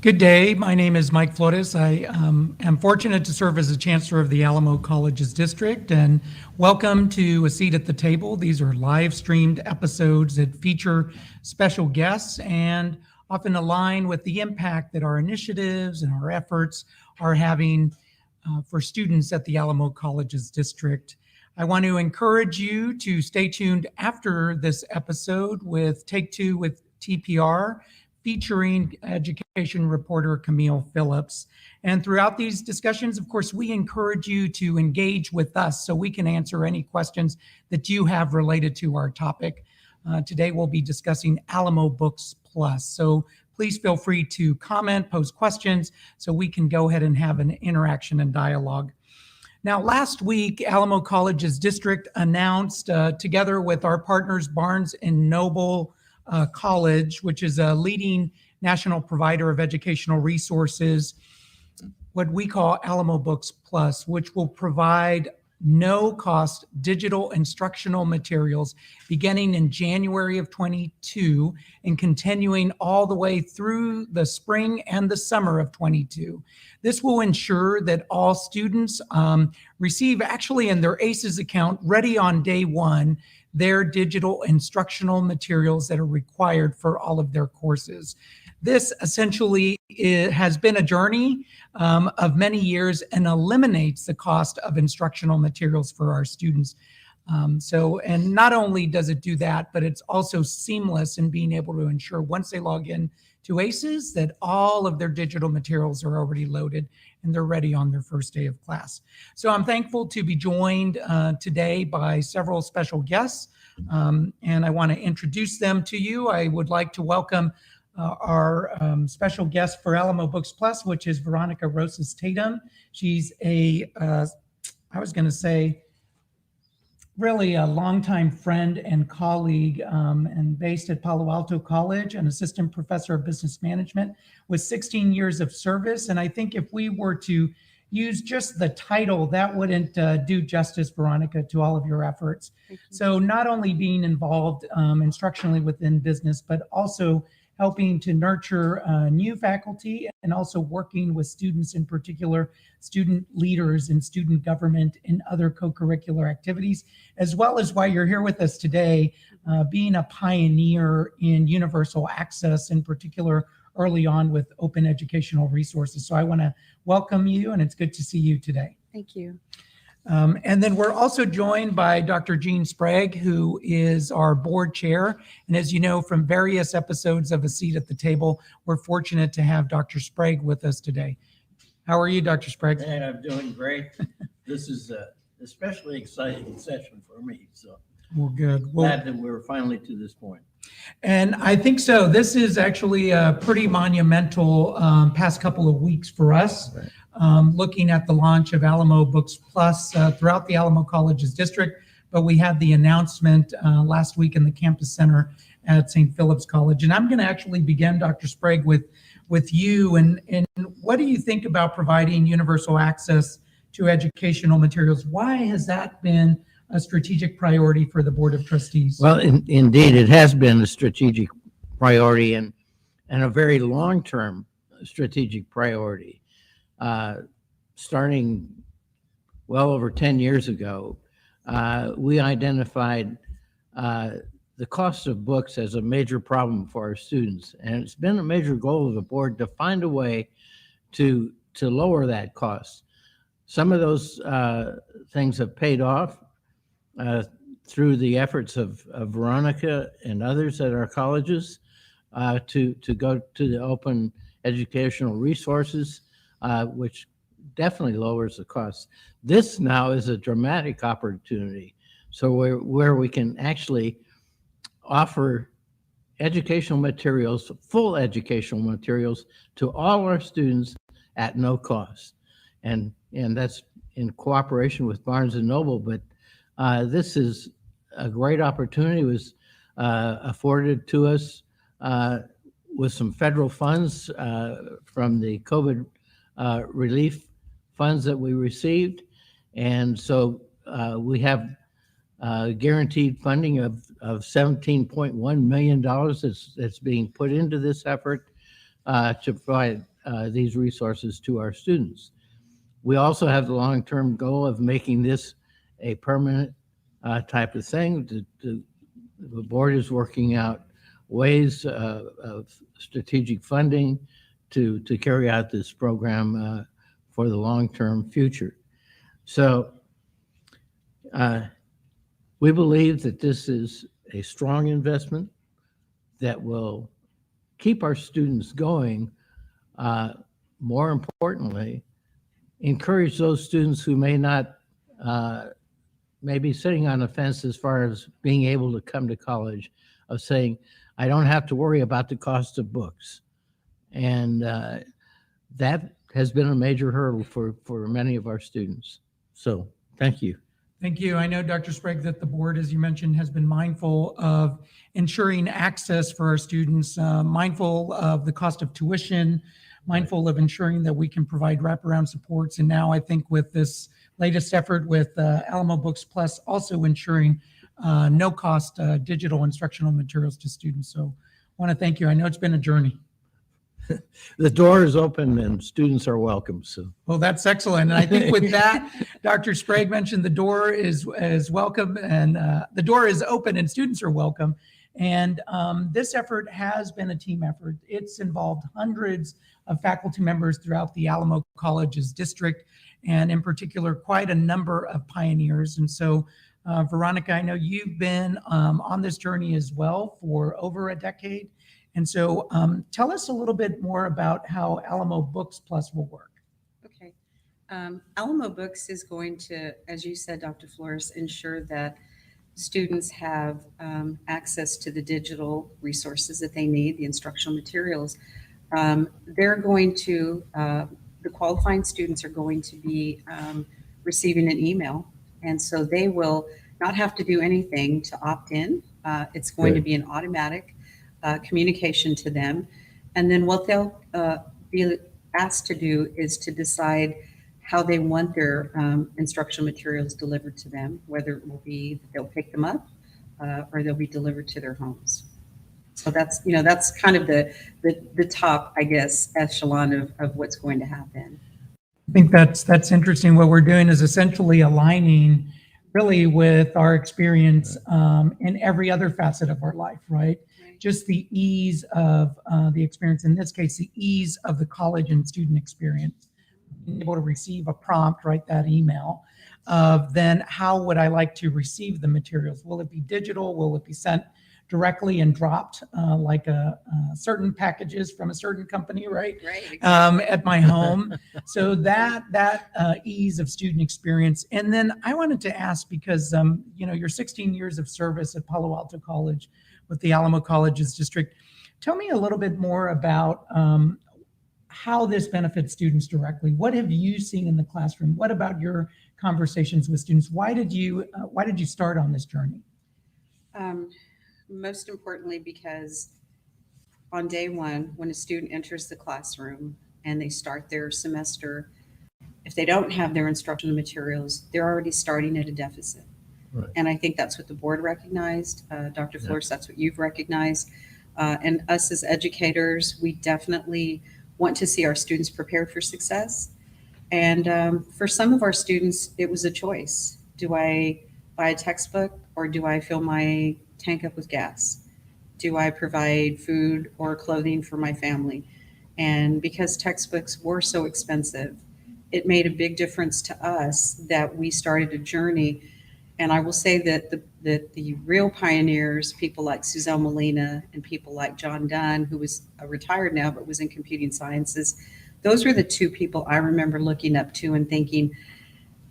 Good day. My name is Mike Flores. I am fortunate to serve as the Chancellor of the Alamo Colleges District, and welcome to A Seat at the Table. These are live streamed episodes that feature special guests and often align with the impact that our initiatives and our efforts are having for students at the Alamo Colleges District. I want to encourage you to stay tuned after this episode with Take Two with TPR, featuring education reporter Camille Phillips. And throughout these discussions, of course, we encourage you to engage with us so we can answer any questions that you have related to our topic. Today, we'll be discussing AlamoBOOKS Plus. So please feel free to comment, pose questions, so we can go ahead and have an interaction and dialogue. Now, last week, Alamo Colleges District announced, together with our partners, Barnes & Noble College, which is a leading national provider of educational resources, what we call AlamoBOOKS Plus, which will provide no-cost digital instructional materials beginning in January of 22 and continuing all the way through the spring and the summer of 22. This will ensure that all students receive, actually in their ACES account, ready on day one, their digital instructional materials that are required for all of their courses. This essentially has been a journey of many years and eliminates the cost of instructional materials for our students. And not only does it do that, but it's also seamless in being able to ensure once they log in to ACES that all of their digital materials are already loaded and they're ready on their first day of class. So I'm thankful to be joined today by several special guests, and I want to introduce them to you. I would like to welcome our special guest for AlamoBOOKS Plus, which is Veronica Rosas Tatum. She's really a longtime friend and colleague, and based at Palo Alto College, an assistant professor of business management with 16 years of service. And I think if we were to use just the title, that wouldn't do justice, Veronica, to all of your efforts. So not only being involved instructionally within business, but also helping to nurture new faculty and also working with students, in particular, student leaders in student government and other co-curricular activities, as well as why you're here with us today, being a pioneer in universal access, in particular, early on with open educational resources. So I want to welcome you, and it's good to see you today. Thank you. And then we're also joined by Dr. Jean Sprague, who is our board chair. And as you know from various episodes of A Seat at the Table, we're fortunate to have Dr. Sprague with us today. How are you, Dr. Sprague? And I'm doing great. This is a especially exciting session for me. So well, good. Glad that we're finally to this point. And I think so. This is actually a pretty monumental past couple of weeks for us. Right. Looking at the launch of AlamoBOOKS Plus throughout the Alamo Colleges District, but we had the announcement last week in the campus center at St. Philip's College. And I'm going to actually begin, Dr. Sprague, with you. And what do you think about providing universal access to educational materials? Why has that been a strategic priority for the Board of Trustees? Well, indeed, it has been a strategic priority and a very long-term strategic priority. Starting well over 10 years ago, we identified the cost of books as a major problem for our students. And it's been a major goal of the board to find a way to lower that cost. Some of those things have paid off through the efforts of Veronica and others at our colleges to go to the open educational resources, which definitely lowers the cost. This now is a dramatic opportunity. So where we can actually offer educational materials, full educational materials to all our students at no cost. And that's in cooperation with Barnes & Noble, but this is a great opportunity. It was afforded to us with some federal funds from the COVID relief funds that we received. And so we have guaranteed funding of $17.1 million that's being put into this effort to provide these resources to our students. We also have the long-term goal of making this a permanent type of thing. The board is working out ways of strategic funding to carry out this program for the long-term future. So we believe that this is a strong investment that will keep our students going. More importantly, encourage those students who may not, may be sitting on the fence as far as being able to come to college, of saying, I don't have to worry about the cost of books. And that has been a major hurdle for many of our students. So thank you. Thank you. I know, Dr. Sprague, that the board, as you mentioned, has been mindful of ensuring access for our students, mindful of the cost of tuition, mindful of ensuring that we can provide wraparound supports. And now I think with this latest effort with AlamoBOOKS Plus, also ensuring no cost digital instructional materials to students. So I want to thank you. I know it's been a journey. The door is open and students are welcome. So, well, that's excellent. And I think with that, Dr. Sprague mentioned the door is welcome, and the door is open and students are welcome. And this effort has been a team effort. It's involved hundreds of faculty members throughout the Alamo College's district, and in particular, quite a number of pioneers. And so, Veronica, I know you've been on this journey as well for over a decade. And so tell us a little bit more about how AlamoBOOKS Plus will work. Okay. AlamoBOOKS is going to, as you said, Dr. Flores, ensure that students have access to the digital resources that they need, the instructional materials. They're going to, the qualifying students are going to be receiving an email. And so they will not have to do anything to opt in. It's going to be an automatic communication to them. And then what they'll be asked to do is to decide how they want their instructional materials delivered to them, whether it will be that they'll pick them up or they'll be delivered to their homes. So that's, you know, that's kind of the top, I guess, echelon of what's going to happen. I think that's interesting. What we're doing is essentially aligning really with our experience in every other facet of our life, right? Just the ease of the experience, in this case, the ease of the college and student experience, being able to receive a prompt, write that email, then how would I like to receive the materials? Will it be digital? Will it be sent directly and dropped like certain packages from a certain company, right? Right. Exactly. At my home. So that ease of student experience. And then I wanted to ask, because you know, your 16 years of service at Palo Alto College with the Alamo Colleges District, tell me a little bit more about how this benefits students directly. What have you seen in the classroom? What about your conversations with students? Why did you start on this journey? Most importantly, because on day one, when a student enters the classroom and they start their semester, if they don't have their instructional materials, they're already starting at a deficit. Right. And I think that's what the board recognized. Dr. Flores, that's what you've recognized. And us as educators, we definitely want to see our students prepared for success. And for some of our students, it was a choice. Do I buy a textbook or do I fill my tank up with gas? Do I provide food or clothing for my family? And because textbooks were so expensive, it made a big difference to us that we started a journey. And I will say that the real pioneers, people like Suzelle Molina and people like John Dunn, who was retired now but was in computing sciences, those were the two people I remember looking up to and thinking,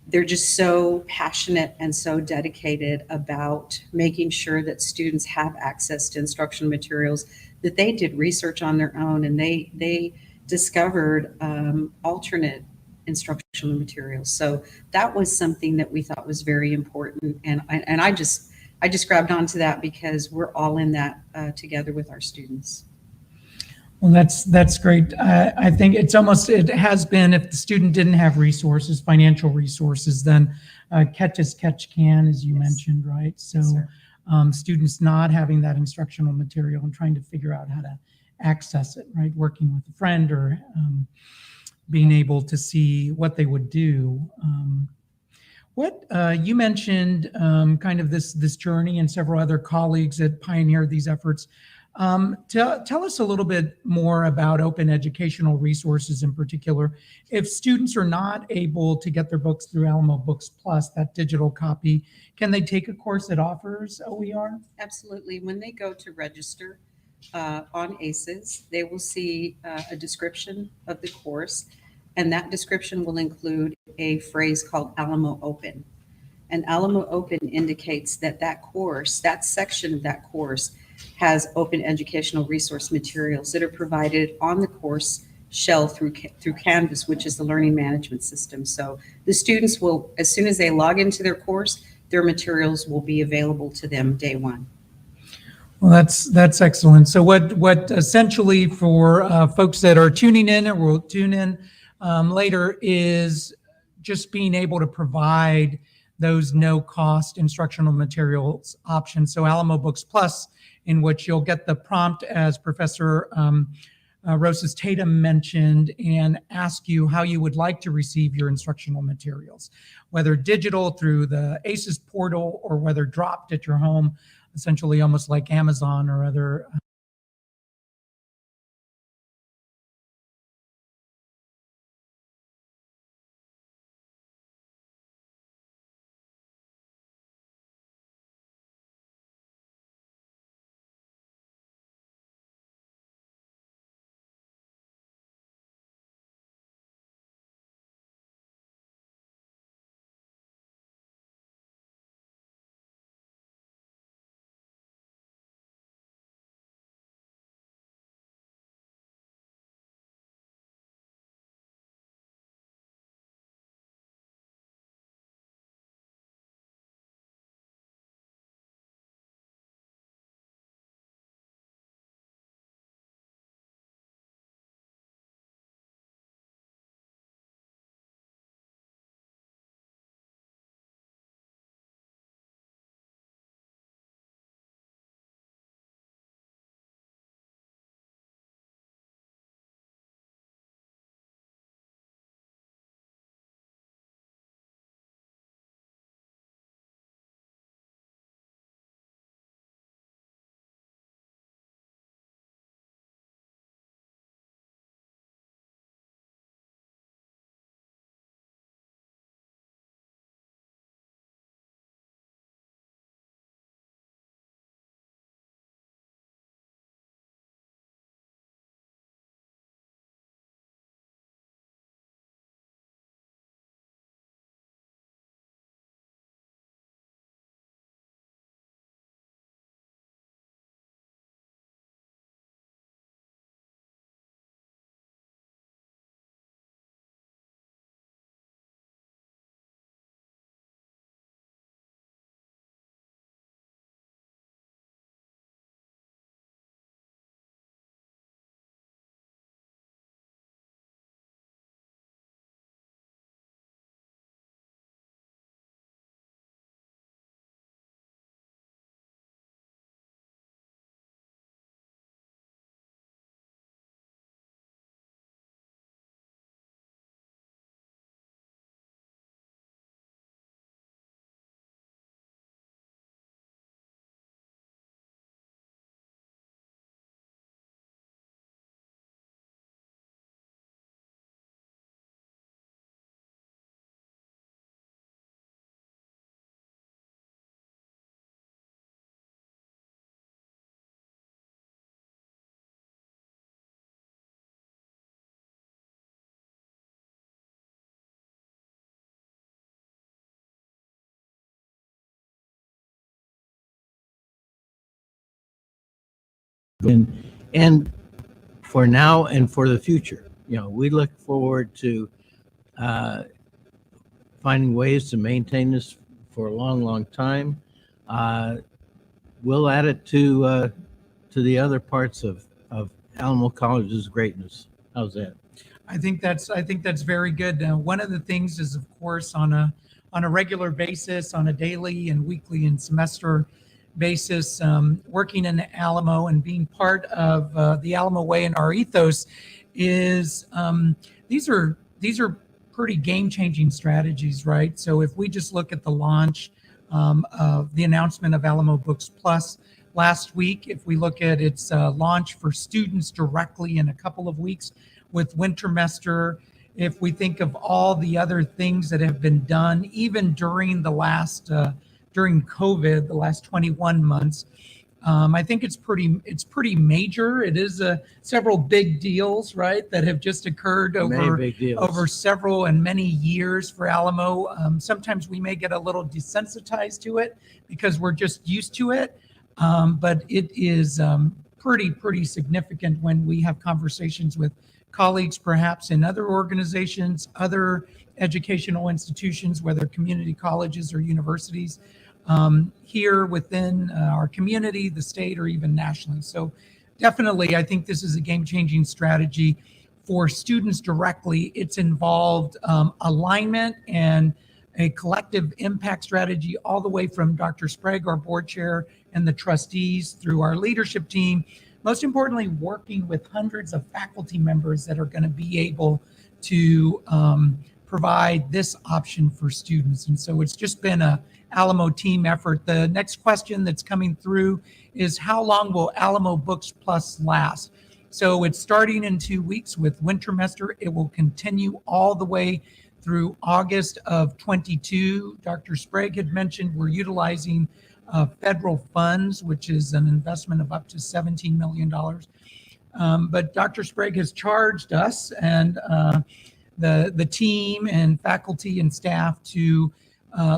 they're just so passionate and so dedicated about making sure that students have access to instructional materials, that they did research on their own and they discovered alternate instructional materials. So that was something that we thought was very important. And I just grabbed onto that because we're all in that together with our students. Well, that's great. I think it has been, if the student didn't have resources, financial resources, then catch as catch can, as you mentioned, right? So Yes, students not having that instructional material and trying to figure out how to access it, right? Working with a friend or being able to see what they would do. What you mentioned kind of this journey, and several other colleagues that pioneered these efforts. Tell us a little bit more about open educational resources in particular. If students are not able to get their books through Alamo Books Plus, that digital copy, can they take a course that offers OER? Absolutely. When they go to register on ACES, they will see a description of the course, and that description will include a phrase called Alamo Open. And Alamo Open indicates that that course, that section of that course, has open educational resource materials that are provided on the course shell through Canvas, which is the learning management system. So the students will, as soon as they log into their course, their materials will be available to them day one. Well, that's excellent. So what essentially for folks that are tuning in or will tune in later is just being able to provide those no-cost instructional materials options. So Alamo Books Plus, in which you'll get the prompt, as Professor Rosas Tatum mentioned, and ask you how you would like to receive your instructional materials, whether digital through the ACES portal or whether dropped at your home, essentially almost like Amazon or other and for now and for the future. We look forward to finding ways to maintain this for a long, long time. We'll add it to the other parts of Alamo College's greatness. How's that? I think that's very good. One of the things is, of course, on a regular basis, on a daily and weekly and semester basis, working in Alamo and being part of the Alamo Way and our ethos is these are pretty game-changing strategies, right? So if we just look at the launch of the announcement of Alamo Books Plus last week, if we look at its launch for students directly in a couple of weeks with Wintermester, if we think of all the other things that have been done, even during the last during COVID, the last 21 months, I think it's pretty major. It is several big deals, right, that have just occurred Many big deals. over several and many years for Alamo. Sometimes we may get a little desensitized to it because we're just used to it, but it is pretty significant when we have conversations with colleagues, perhaps in other organizations, other educational institutions, whether community colleges or universities, here within our community, the state, or even nationally. So definitely, I think this is a game-changing strategy for students directly. It's involved alignment and a collective impact strategy all the way from Dr. Sprague, our board chair, and the trustees through our leadership team. Most importantly, working with hundreds of faculty members that are going to be able to provide this option for students. And so it's just been a Alamo team effort. The next question that's coming through is, how long will Alamo Books Plus last? So it's starting in 2 weeks with Wintermester. It will continue all the way through August of 22. Dr. Sprague had mentioned we're utilizing federal funds, which is an investment of up to $17 million. But Dr. Sprague has charged us and the team and faculty and staff to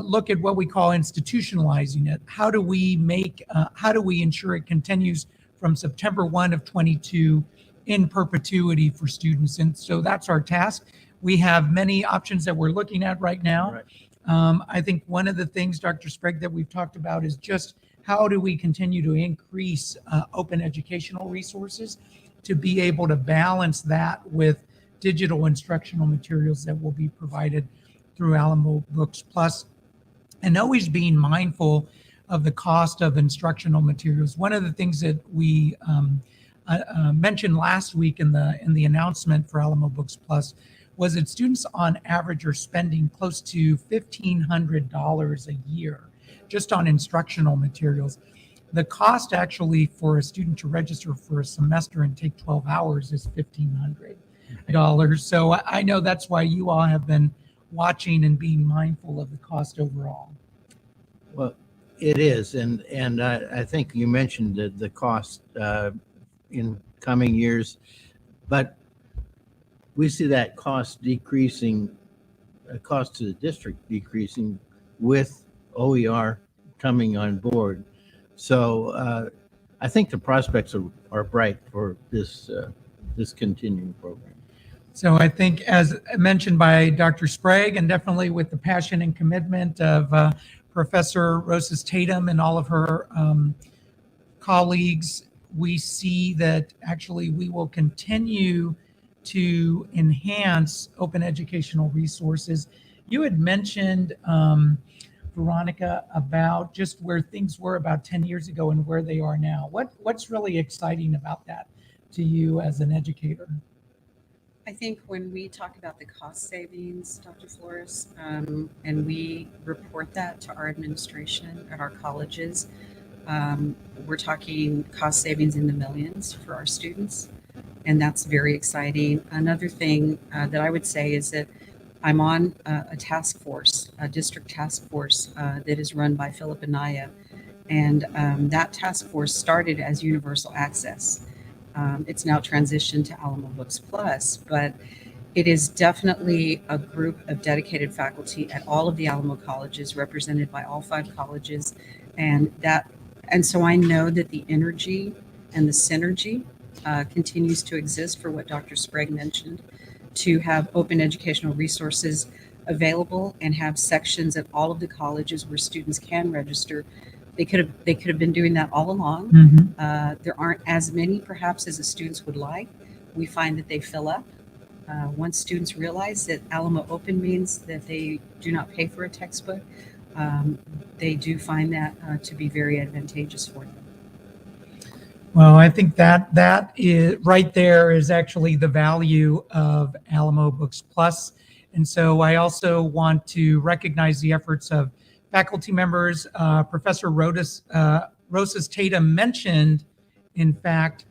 look at what we call institutionalizing it. How do we ensure it continues from September 1 of 22 in perpetuity for students? And so that's our task. We have many options that we're looking at right now. Right. I think one of the things, Dr. Sprague, that we've talked about is just how do we continue to increase open educational resources to be able to balance that with digital instructional materials that will be provided through Alamo Books Plus, and always being mindful of the cost of instructional materials. One of the things that we mentioned last week in the announcement for Alamo Books Plus was that students on average are spending close to $1,500 a year just on instructional materials. The cost actually for a student to register for a semester and take 12 hours is $1,500. So I know that's why you all have been watching and being mindful of the cost overall. Well, it is, and I think you mentioned the cost in coming years, but we see that cost decreasing, cost to the district decreasing with OER coming on board. So I think the prospects are bright for this continuing program. So I think, as mentioned by Dr. Sprague, and definitely with the passion and commitment of Professor Rosas Tatum and all of her colleagues, we see that actually we will continue to enhance open educational resources. You had mentioned, Veronica, about just where things were about 10 years ago and where they are now. What's really exciting about that to you as an educator? I think when we talk about the cost savings, Dr. Flores, and we report that to our administration at our colleges, we're talking cost savings in the millions for our students, and that's very exciting. Another thing that I would say is that I'm on a task force, a district task force that is run by Philip Anaya, and that task force started as universal access. It's now transitioned to Alamo Books Plus, but it is definitely a group of dedicated faculty at all of the Alamo colleges, represented by all 5 colleges, and so I know that the energy and the synergy continues to exist for what Dr. Sprague mentioned, to have open educational resources available and have sections at all of the colleges where students can register. They could have been doing that all along. Mm-hmm. There aren't as many perhaps as the students would like. We find that they fill up. Once students realize that Alamo Open means that they do not pay for a textbook, they do find that to be very advantageous for them. Well, I think that is right there is actually the value of Alamo Books Plus. And so I also want to recognize the efforts of faculty members. Professor Rosas Tatum mentioned, in fact,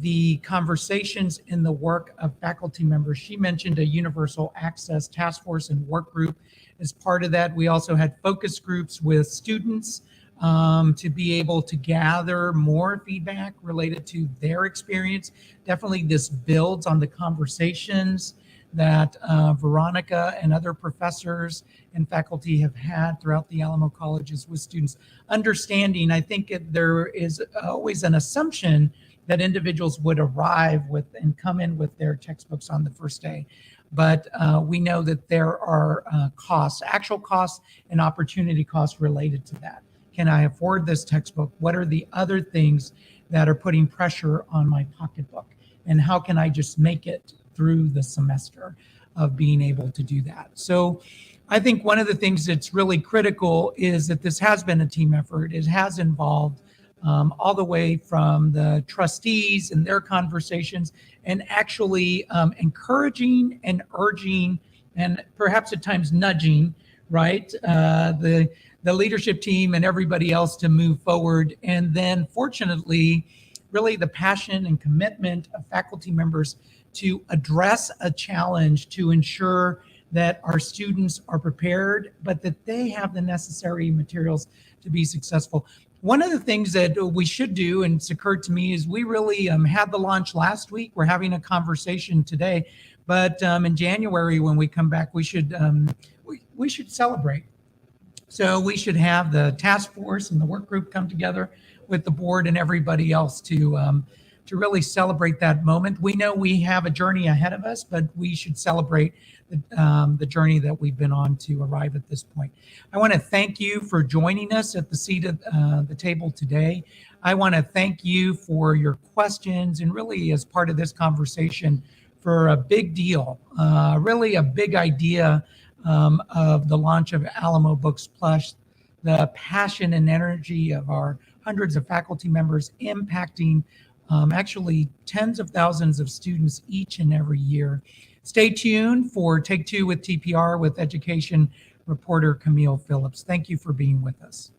the conversations in the work of faculty members. She mentioned a universal access task force and work group as part of that. We also had focus groups with students to be able to gather more feedback related to their experience. Definitely this builds on the conversations that Veronica and other professors and faculty have had throughout the Alamo colleges with students. Understanding, I think there is always an assumption that individuals would arrive with and come in with their textbooks on the first day. But we know that there are costs, actual costs and opportunity costs related to that. Can I afford this textbook? What are the other things that are putting pressure on my pocketbook? And how can I just make it through the semester of being able to do that? So I think one of the things that's really critical is that this has been a team effort. It has involved all the way from the trustees and their conversations, and actually encouraging and urging and perhaps at times nudging, right, the leadership team and everybody else to move forward. And then fortunately, really the passion and commitment of faculty members to address a challenge to ensure that our students are prepared, but that they have the necessary materials to be successful. One of the things that we should do, and it's occurred to me, is we really had the launch last week. We're having a conversation today, but in January when we come back, we should celebrate. So we should have the task force and the work group come together with the board and everybody else to really celebrate that moment. We know we have a journey ahead of us, but we should celebrate the journey that we've been on to arrive at this point. I want to thank you for joining us at the seat of the table today. I want to thank you for your questions and really as part of this conversation for a big deal, really a big idea of the launch of Alamo Books Plus, the passion and energy of our hundreds of faculty members impacting actually tens of thousands of students each and every year. Stay tuned for Take Two with TPR with education reporter Camille Phillips. Thank you for being with us.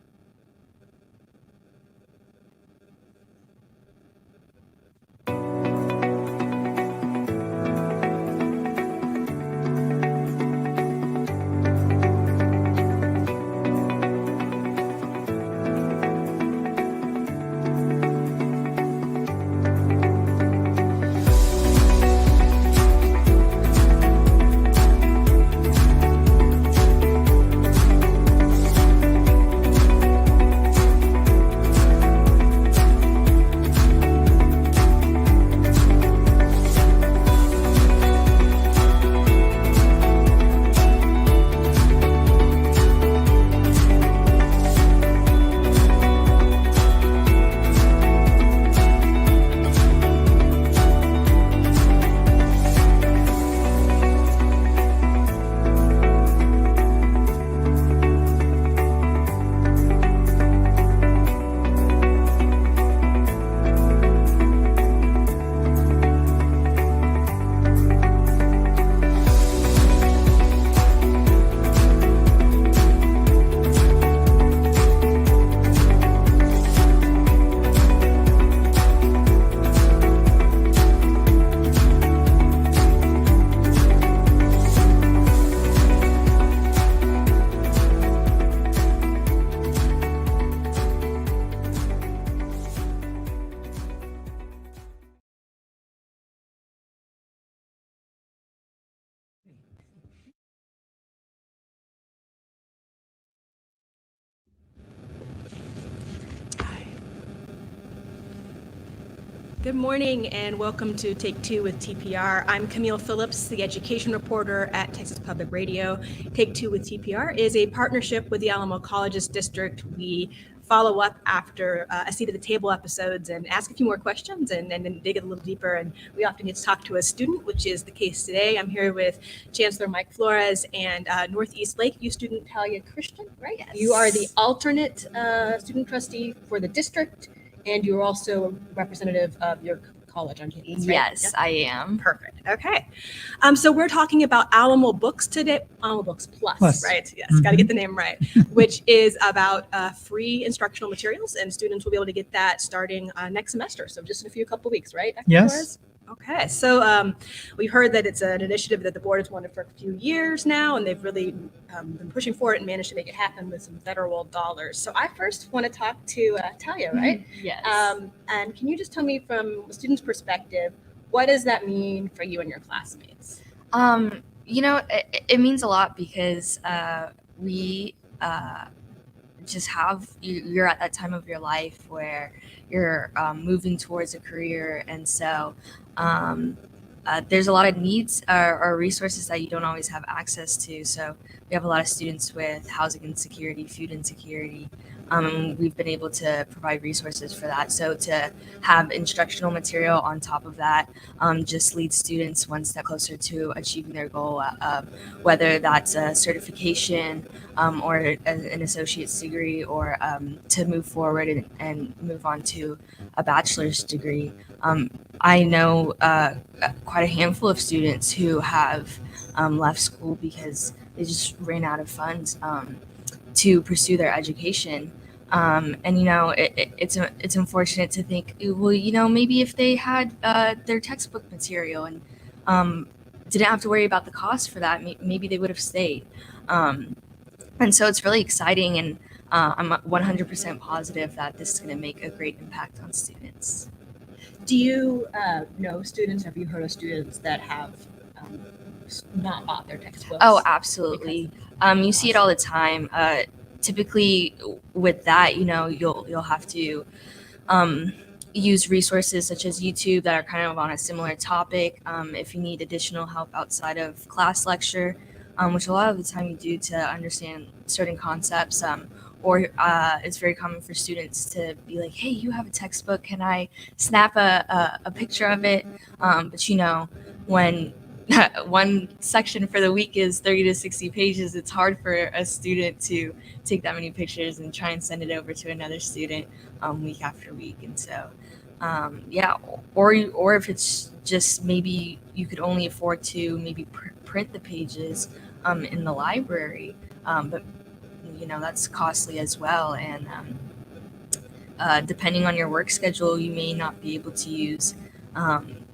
Good morning and welcome to Take Two with TPR. I'm Camille Phillips, the education reporter at Texas Public Radio. Take Two with TPR is a partnership with the Alamo Colleges District. We follow up after a seat at the table episodes and ask a few more questions and then dig a little deeper. And we often get to talk to a student, which is the case today. I'm here with Chancellor Mike Flores and Northeast Lakeview student Talia Christian, right? Yes. You are the alternate student trustee for the district. And you're also a representative of your college on campus, right? Yes, Yep. I am. Perfect. Okay. So we're talking about AlamoBOOKS today. AlamoBOOKS Plus, right? Yes, got to get the name right. Which is about free instructional materials, and students will be able to get that starting next semester. So just in a couple weeks, right? Dr. Yes. Flores? Okay, so we've heard that it's an initiative that the board has wanted for a few years now, and they've really been pushing for it and managed to make it happen with some federal dollars. So I first want to talk to Talia, right? Yes. And can you just tell me from a student's perspective, what does that mean for you and your classmates? It means a lot because we just you're at that time of your life where you're moving towards a career, and so there's a lot of needs or resources that you don't always have access to. So we have a lot of students with housing insecurity, food insecurity. We've been able to provide resources for that. So to have instructional material on top of that just leads students one step closer to achieving their goal, whether that's a certification or an associate's degree, or to move forward and move on to a bachelor's degree. I know quite a handful of students who have left school because they just ran out of funds to pursue their education. It's unfortunate to think, well, maybe if they had their textbook material and didn't have to worry about the cost for that, maybe they would have stayed. And so it's really exciting, and I'm 100% positive that this is going to make a great impact on students. Do you know students? Have you heard of students that have not bought their textbooks? Oh, absolutely. You see it all the time. Typically with that, you'll have to use resources such as YouTube that are kind of on a similar topic. If you need additional help outside of class lecture, which a lot of the time you do to understand certain concepts, or it's very common for students to be like, hey, you have a textbook, can I snap a picture of it? But when one section for the week is 30 to 60 pages, it's hard for a student to take that many pictures and try and send it over to another student week after week. And so, or if it's just maybe you could only afford to maybe print the pages in the library, but that's costly as well. And depending on your work schedule, you may not be able to use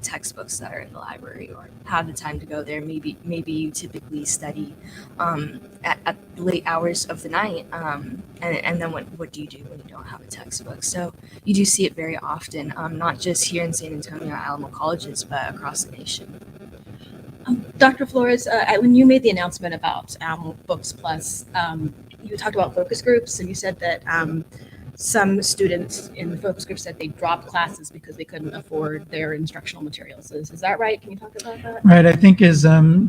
textbooks that are in the library or have the time to go there. Maybe you typically study at late hours of the night, and then what do you do when you don't have a textbook? So you do see it very often, not just here in San Antonio at Alamo Colleges, but across the nation. Dr. Flores, when you made the announcement about AlamoBOOKS Plus, you talked about focus groups, and you said that some students in the focus group said they dropped classes because they couldn't afford their instructional materials. Is that right? Can you talk about that? Right. I think as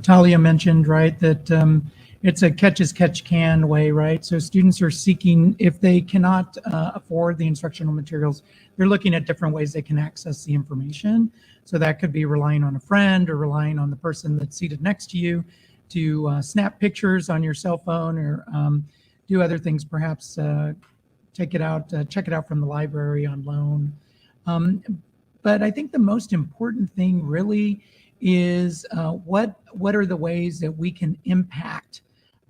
Talia mentioned, right, that it's a catch as catch can way, right? So students are seeking, if they cannot afford the instructional materials, they're looking at different ways they can access the information. So that could be relying on a friend or relying on the person that's seated next to you to snap pictures on your cell phone, or do other things, perhaps check it out from the library on loan. But I think the most important thing really is what are the ways that we can impact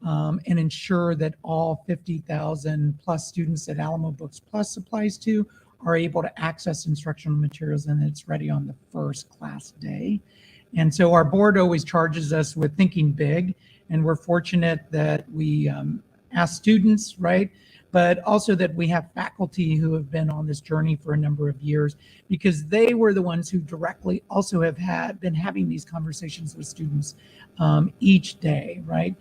and ensure that all 50,000 plus students that AlamoBOOKS Plus applies to are able to access instructional materials, and it's ready on the first class day. And so our board always charges us with thinking big, and we're fortunate that we ask students, right? But also that we have faculty who have been on this journey for a number of years, because they were the ones who directly also have been having these conversations with students each day, right?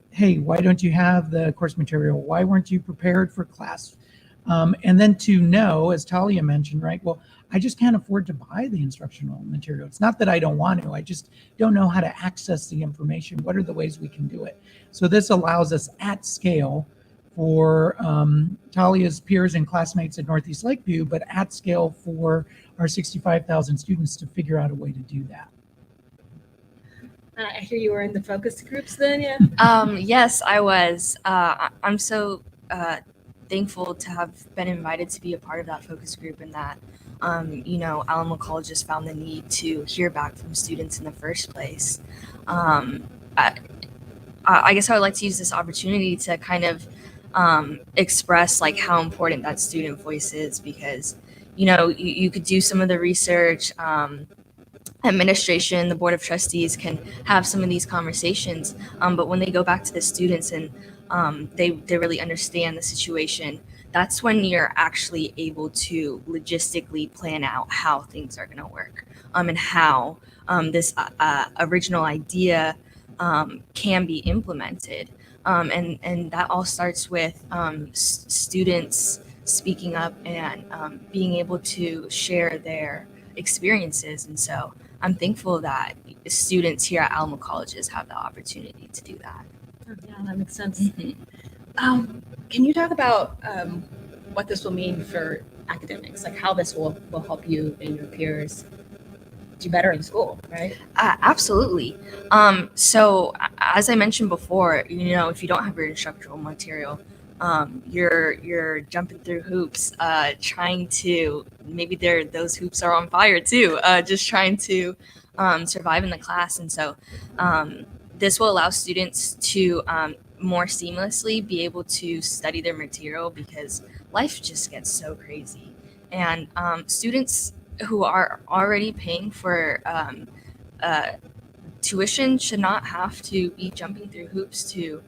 Hey, why don't you have the course material? Why weren't you prepared for class? And then to know, as Talia mentioned, right, well, I just can't afford to buy the instructional material. It's not that I don't want to, I just don't know how to access the information. What are the ways we can do it? So this allows us at scale for Talia's peers and classmates at Northeast Lakeview, but at scale for our 65,000 students to figure out a way to do that. I hear you were in the focus groups then, yeah? Yes, I was. I'm so thankful to have been invited to be a part of that focus group, and that, Alamo College just found the need to hear back from students in the first place. I guess I would like to use this opportunity to kind of express like how important that student voice is, because, you could do some of the research. Administration, the board of trustees can have some of these conversations, but when they go back to the students and they really understand the situation, that's when you're actually able to logistically plan out how things are going to work, and how this original idea can be implemented. And that all starts with students speaking up and being able to share their experiences. And so I'm thankful that students here at Alamo Colleges have the opportunity to do that. Yeah, that makes sense. Can you talk about what this will mean for academics, like how this will help you and your peers do better in school, right? Absolutely. So as I mentioned before, if you don't have your instructional material, you're jumping through hoops, trying to, maybe those hoops are on fire too, just trying to survive in the class. And so this will allow students to more seamlessly be able to study their material, because life just gets so crazy. And students who are already paying for tuition should not have to be jumping through hoops to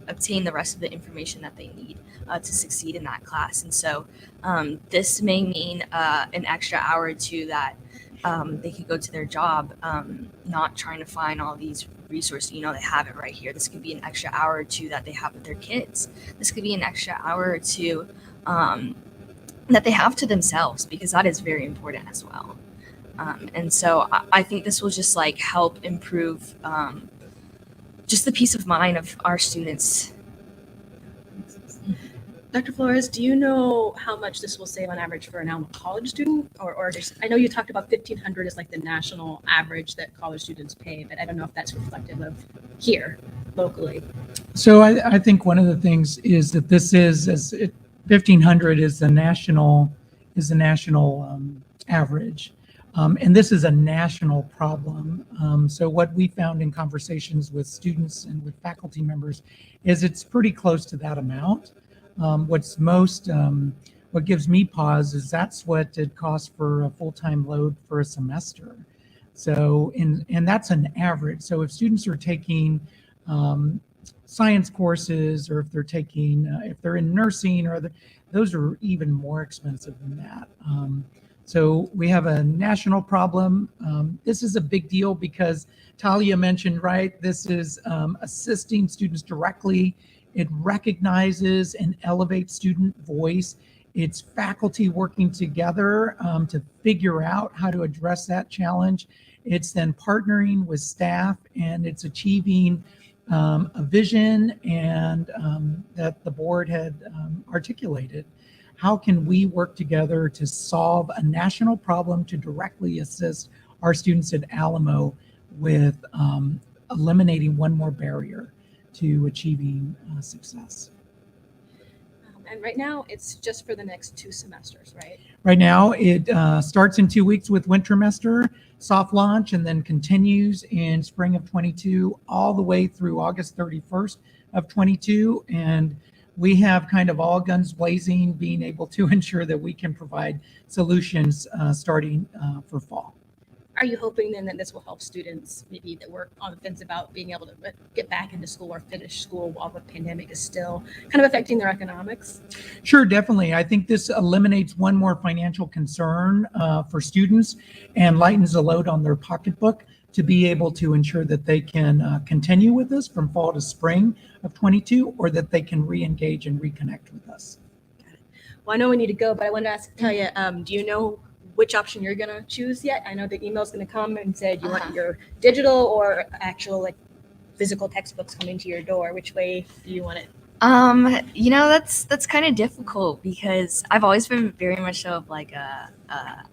obtain the rest of the information that they need to succeed in that class. And so this may mean an extra hour or two that they could go to their job, not trying to find all these resources. They have it right here. This could be an extra hour or two that they have with their kids. This could be an extra hour or two that they have to themselves, because that is very important as well. And so I think this will just like help improve just the peace of mind of our students. Dr. Flores, do you know how much this will save on average for an Alamo College student? Or just, I know you talked about $1,500 is like the national average that college students pay, but I don't know if that's reflective of here locally. So I think one of the things is that this is, 1,500 is the national average. And this is a national problem. So what we found in conversations with students and with faculty members is it's pretty close to that amount. What gives me pause is that's what it costs for a full-time load for a semester. So, and that's an average. So if students are taking science courses, or if they're in nursing, those are even more expensive than that. So we have a national problem. This is a big deal because Talia mentioned, right, this is assisting students directly. It recognizes and elevates student voice. It's faculty working together to figure out how to address that challenge. It's then partnering with staff, and it's achieving a vision and that the board had articulated. How can we work together to solve a national problem to directly assist our students at Alamo with eliminating one more barrier to achieving success? And right now, it's just for the next 2 semesters, right? Right now, it starts in 2 weeks with wintermester, soft launch, and then continues in spring of 22 all the way through August 31st of 22. And we have kind of all guns blazing, being able to ensure that we can provide solutions starting for fall. Are you hoping then that this will help students maybe that were on the fence about being able to get back into school or finish school while the pandemic is still kind of affecting their economics? Sure, definitely. I think this eliminates one more financial concern for students and lightens the load on their pocketbook to be able to ensure that they can continue with us from fall to spring of 22, or that they can re-engage and reconnect with us. Well, I know we need to go, but I wanted to tell you, do you know which option you're gonna choose yet? I know the email's gonna come and say, do you want your digital or actual like physical textbooks coming to your door? Which way do you want it? That's kind of difficult because I've always been very much of like I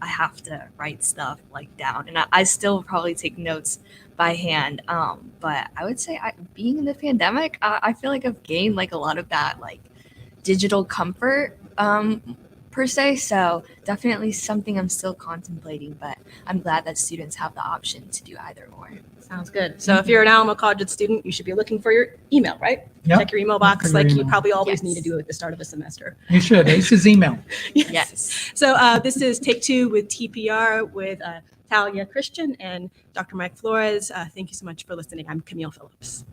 have to write stuff like down, and I still probably take notes by hand. But I would say being in the pandemic, I feel like I've gained like a lot of that like digital comfort per se. So definitely something I'm still contemplating, but I'm glad that students have the option to do either or. Sounds good. So if you're an Alamo College student, you should be looking for your email, right? Yep. Check your email Look box for your like you email. probably always Yes. need to do at the start of a semester. You should. Ace's email. Yes. So this is Take Two with TPR with Talia Christian and Dr. Mike Flores. Thank you so much for listening. I'm Camille Phillips.